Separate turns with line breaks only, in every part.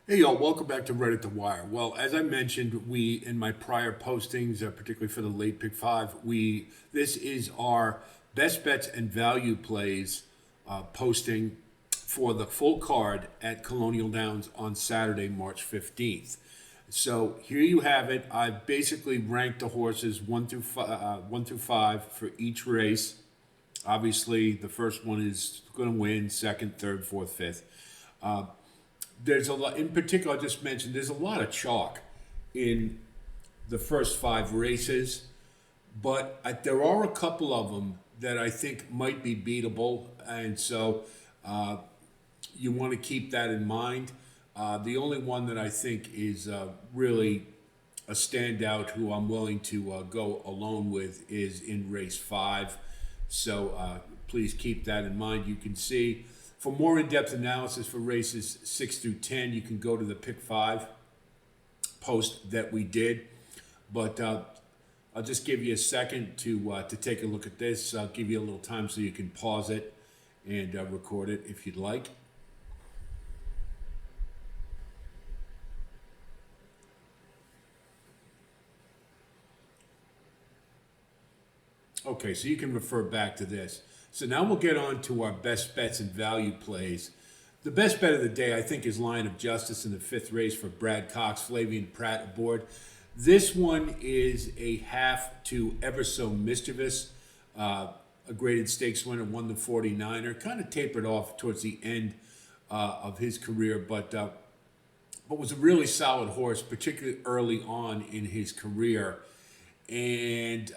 Hey y'all, welcome back to Reddit the Wire. Well, as I mentioned, we in my prior postings, particularly for the late pick five, we this is our best bets and value plays posting for the full card at Colonial Downs on Saturday, March 15th. So here you have it. I've basically ranked the horses one through five for each race. Obviously, the first one is going to win. Second, third, fourth, fifth. There's a lot in particular. I just mentioned there's a lot of chalk in the first five races, but there are a couple of them that I think might be beatable, and so uh, you want to keep that in mind. The only one that I think is really a standout, who I'm willing to go alone with, is in race five. So please keep that in mind. You can see for more in-depth analysis for races 6 through 10, you can go to the pick five post that we did. But I'll just give you a second to take a look at this. I'll give you a little time so you can pause it and record it if you'd like. Okay, so you can refer back to this. So now we'll get on to our best bets and value plays. The best bet of the day, I think, is Lion of Justice in the fifth race for Brad Cox, Flavian Pratt aboard. This one is a half to Ever So Mischievous, a graded stakes winner, won the 49er, kind of tapered off towards the end of his career, but was a really solid horse, particularly early on in his career. And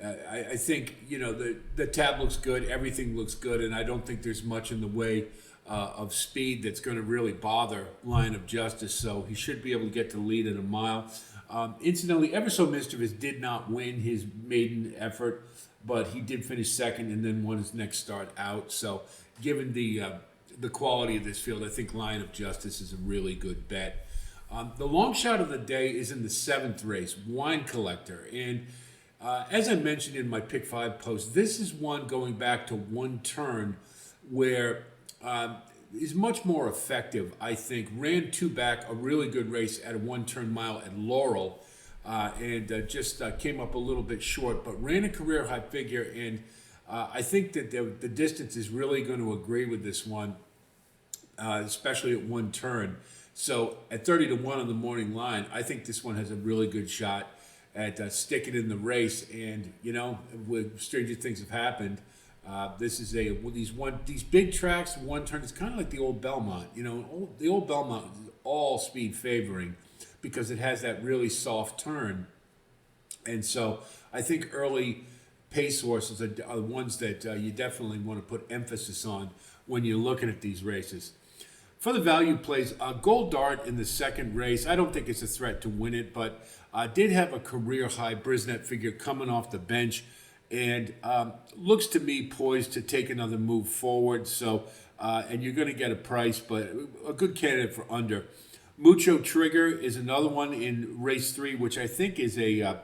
I think the tab looks good, everything looks good, and I don't think there's much in the way of speed that's going to really bother Lion of Justice. So he should be able to get to the lead at a mile. Incidentally, Ever So Mischievous did not win his maiden effort, but he did finish second and then won his next start out. So given the quality of this field, I think Lion of Justice is a really good bet. The long shot of the day is in the seventh race, Wine Collector, and as I mentioned in my pick five post, this is one going back to one turn where is much more effective, I think. Ran two back a really good race at a one turn mile at Laurel and just came up a little bit short, but ran a career high figure. And I think that the distance is really going to agree with this one, especially at one turn. So at 30 to 1 on the morning line, I think this one has a really good shot at sticking in the race. And with stranger things have happened. This is these big tracks. One turn. It's kind of like the old Belmont. The old Belmont is all speed favoring because it has that really soft turn. And so I think early pace horses are the ones that you definitely want to put emphasis on when you're looking at these races. For the value plays, Gold Dart in the second race, I don't think it's a threat to win it, but did have a career high Brisnet figure coming off the bench and looks to me poised to take another move forward. So, and you're going to get a price, but a good candidate for under. Mucho Trigger is another one in race three, which I think is a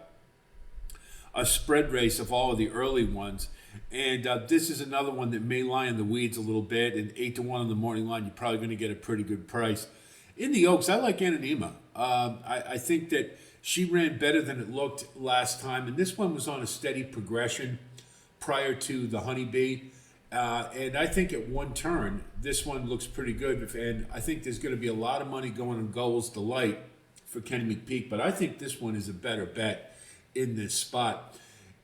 spread race of all of the early ones. And this is another one that may lie in the weeds a little bit. And 8 to 1 on the morning line, you're probably going to get a pretty good price. In the Oaks, I like Anonima. I think that she ran better than it looked last time. And this one was on a steady progression prior to the Honeybee. And I think at one turn, this one looks pretty good. And I think there's going to be a lot of money going on Goals Delight for Kenny McPeak. But I think this one is a better bet in this spot.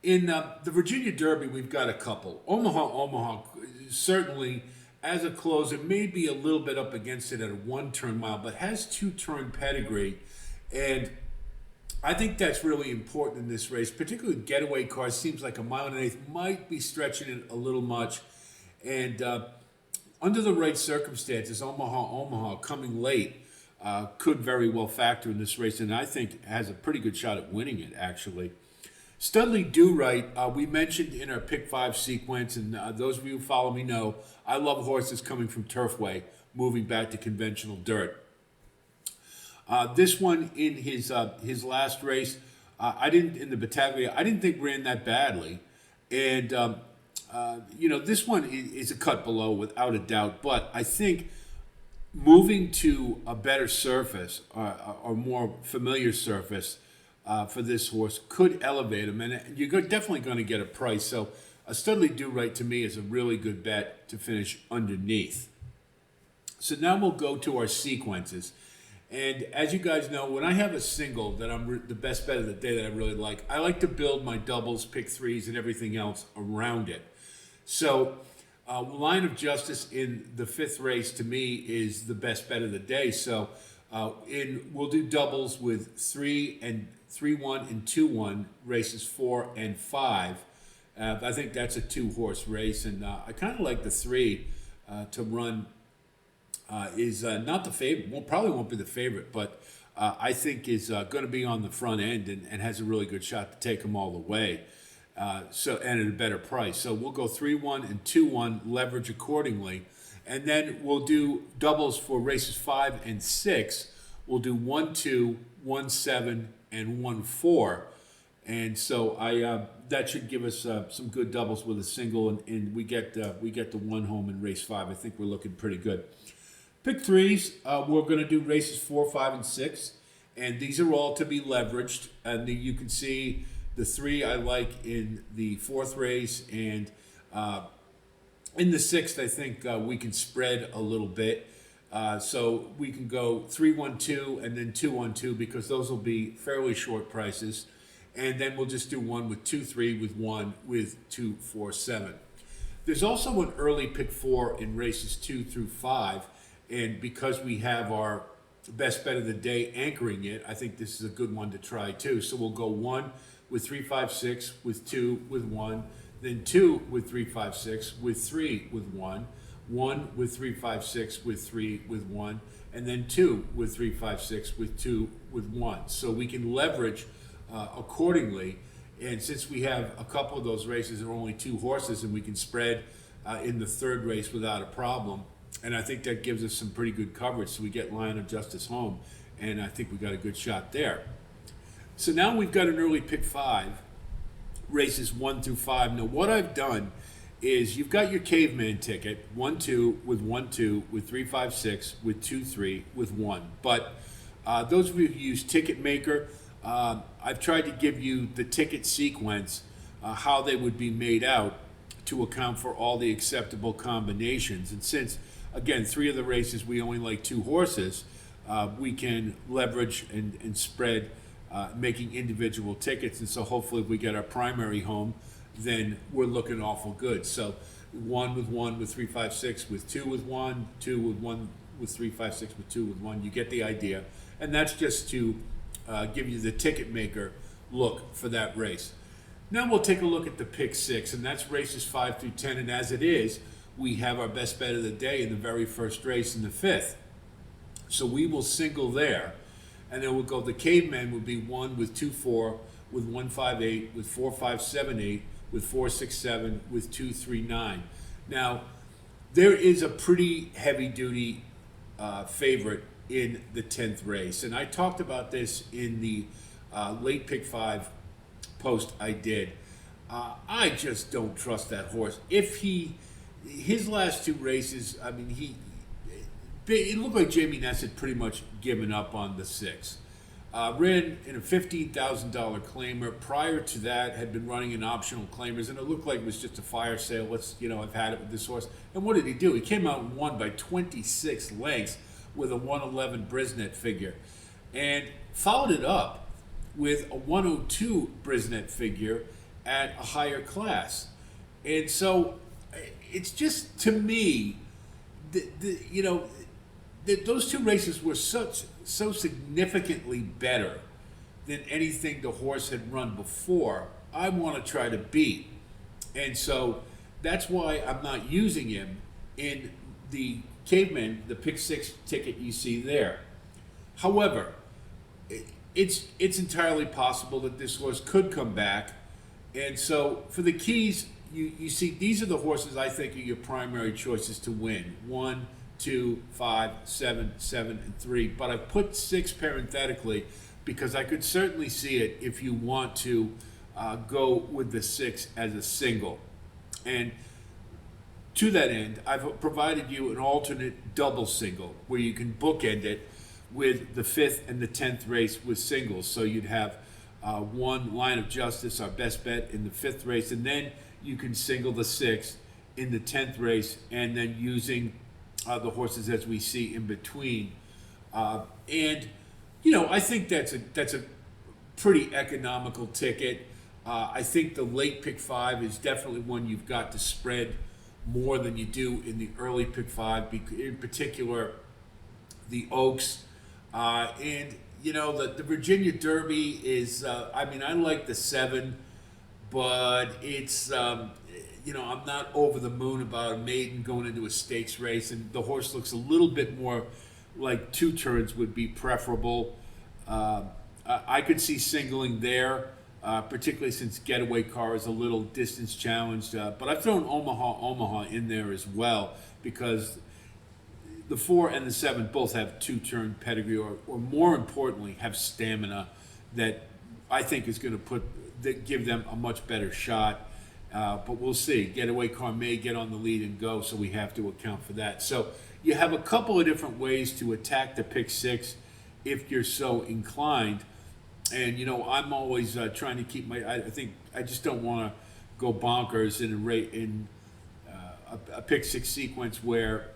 In the Virginia Derby, we've got a couple. Omaha, certainly as a closer, may be a little bit up against it at a one-turn mile, but has two-turn pedigree. And I think that's really important in this race, particularly getaway cars. Seems like a mile and an eighth might be stretching it a little much. And under the right circumstances, Omaha coming late could very well factor in this race, and I think has a pretty good shot at winning it, actually. Studley Do Right, we mentioned in our pick five sequence, and those of you who follow me know I love horses coming from Turfway, moving back to conventional dirt. This one in his last race, I didn't in the Battaglia. I didn't think ran that badly, and this one is a cut below without a doubt. But I think moving to a better surface or more familiar surface for this horse could elevate him, and you're definitely going to get a price. So a Studley Do Right to me is a really good bet to finish underneath. So now we'll go to our sequences. And as you guys know, when I have a single that I'm the best bet of the day that I really like, I like to build my doubles, pick threes, and everything else around it. So Line of Justice in the fifth race to me is the best bet of the day. So we'll do doubles with 3-1 and 2-1 races 4 and 5. I think that's a 2-horse race, and I kind of like the 3 to run. Is not the favorite. Probably won't be the favorite, but I think is going to be on the front end and has a really good shot to take them all the way. And at a better price. So we'll go 3-1 and 2-1, leverage accordingly, and then we'll do doubles for races 5 and 6. We'll do 1-2, 1-7, and 1-4, and so that should give us some good doubles with a single, and we get the one home in race 5. I think we're looking pretty good. Pick threes, we're going to do races 4, 5, and 6, and these are all to be leveraged. And you can see the 3 I like in the 4th race, and in the 6th, I think we can spread a little bit. So we can go 3-1-2 and then 2-1-2 because those will be fairly short prices. And then we'll just do one with 2-3 with 1 with 2-4-7. There's also an early pick 4 in races 2 through 5. And because we have our best bet of the day anchoring it, I think this is a good one to try too. So we'll go 1 with 3-5-6 with 2 with 1, then 2 with 3-5-6 with 3 with 1, 1 with 3-5-6 with 3 with 1, and then 2 with 3-5-6 with 2 with 1. So we can leverage accordingly. And since we have a couple of those races that are only 2 horses, and we can spread in the 3rd race without a problem. And I think that gives us some pretty good coverage. So we get Line of Justice home, and I think we got a good shot there. So now we've got an early pick 5, races 1 through 5. Now what I've done is you've got your caveman ticket, 1-2 with 1-2 with 3-5-6 with 2-3 with 1. But those of you who use Ticket Maker, I've tried to give you the ticket sequence, how they would be made out to account for all the acceptable combinations. And since, again, 3 of the races we only like 2 horses, we can leverage and spread making individual tickets. And so hopefully if we get our primary home, then we're looking awful good. So 1 with 1 with 3-5-6 with 2 with 1, 2 with 1 with 3-5-6 with 2 with 1. You get the idea. And that's just to give you the ticket maker look for that race. Now we'll take a look at the pick 6, and that's races 5 through 10. And as it is, we have our best bet of the day in the very first race in the 5th. So we will single there. And then we'll go, the caveman would be 1 with 2-4, with 1-5-8, with 4-5-7-8, with 4-6-7, with 2-3-9. Now, there is a pretty heavy-duty favorite in the 10th race. And I talked about this in the late pick 5 post I did. I just don't trust that horse. His last 2 races, I mean, it looked like Jamie Ness had pretty much given up on the 6. Ran in a $15,000 claimer. Prior to that, had been running in optional claimers, and it looked like it was just a fire sale. I've had it with this horse. And what did he do? He came out and won by 26 lengths with a 111 Brisnet figure, and followed it up with a 102 Brisnet figure at a higher class. And so it's just, to me, those 2 races were so significantly better than anything the horse had run before. I want to try to beat. And so that's why I'm not using him in the caveman, the pick 6 ticket you see there. However, it's entirely possible that this horse could come back. And so for the keys, you see these are the horses I think are your primary choices to win. 1, 2, 5, 7, 7, and 3. But I put 6 parenthetically because I could certainly see it if you want to go with the 6 as a single. And to that end, I've provided you an alternate double single where you can bookend it with the 5th and the 10th race with singles. So you'd have one Line of Justice, our best bet, in the 5th race, and then you can single the 6th in the 10th race, and then using the horses as we see in between. And I think that's a pretty economical ticket. I think the late pick 5 is definitely one you've got to spread more than you do in the early pick 5, in particular the Oaks. And the Virginia Derby is, I like the 7, but it's, I'm not over the moon about a maiden going into a stakes race, and the horse looks a little bit more like 2 turns would be preferable. I could see singling there, particularly since Getaway Car is a little distance challenged. But I've thrown Omaha in there as well, because the 4 and the 7 both have 2-turn pedigree, or more importantly, have stamina that I think is going to give them a much better shot. But we'll see. Getaway Car may get on the lead and go, so we have to account for that. So you have a couple of different ways to attack the pick 6 if you're so inclined. And I'm always trying to keep I think I just don't want to go bonkers in a pick 6 sequence where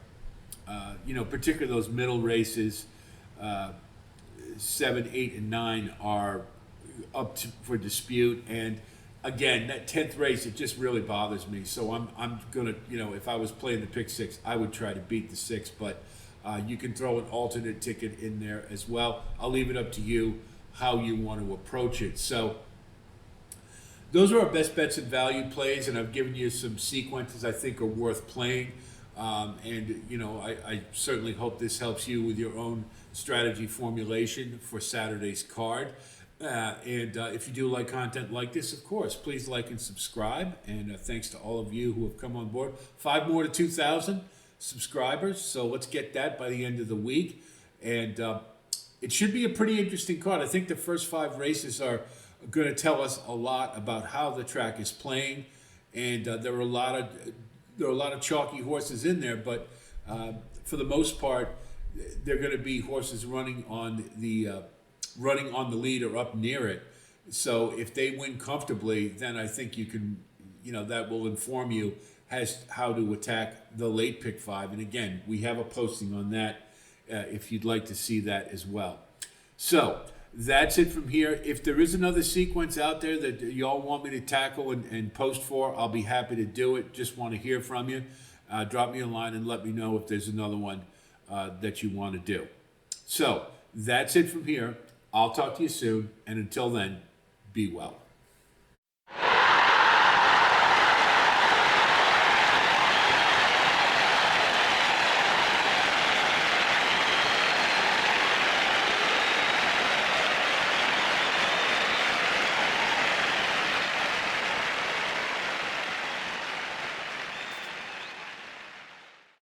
particularly those middle races, 7, 8, and 9 are up for dispute. And again, that 10th race, it just really bothers me. So I'm gonna, if I was playing the pick 6, I would try to beat the 6. But you can throw an alternate ticket in there as well. I'll leave it up to you how you want to approach it. So those are our best bets and value plays, and I've given you some sequences I think are worth playing. I certainly hope this helps you with your own strategy formulation for Saturday's card. If you do like content like this, of course, please like and subscribe. And thanks to all of you who have come on board. 5 more to 2,000 subscribers, so let's get that by the end of the week. And it should be a pretty interesting card. I think the first 5 races are going to tell us a lot about how the track is playing, and there are a lot of chalky horses in there, but for the most part, they're going to be horses running on the lead or up near it. So if they win comfortably, then I think you can, that will inform you as how to attack the late pick 5. And again, we have a posting on that if you'd like to see that as well. So that's it from here. If there is another sequence out there that y'all want me to tackle and post for, I'll be happy to do it. Just want to hear from you. Drop me a line and let me know if there's another one that you want to do. So that's it from here. I'll talk to you soon, and until then, be well.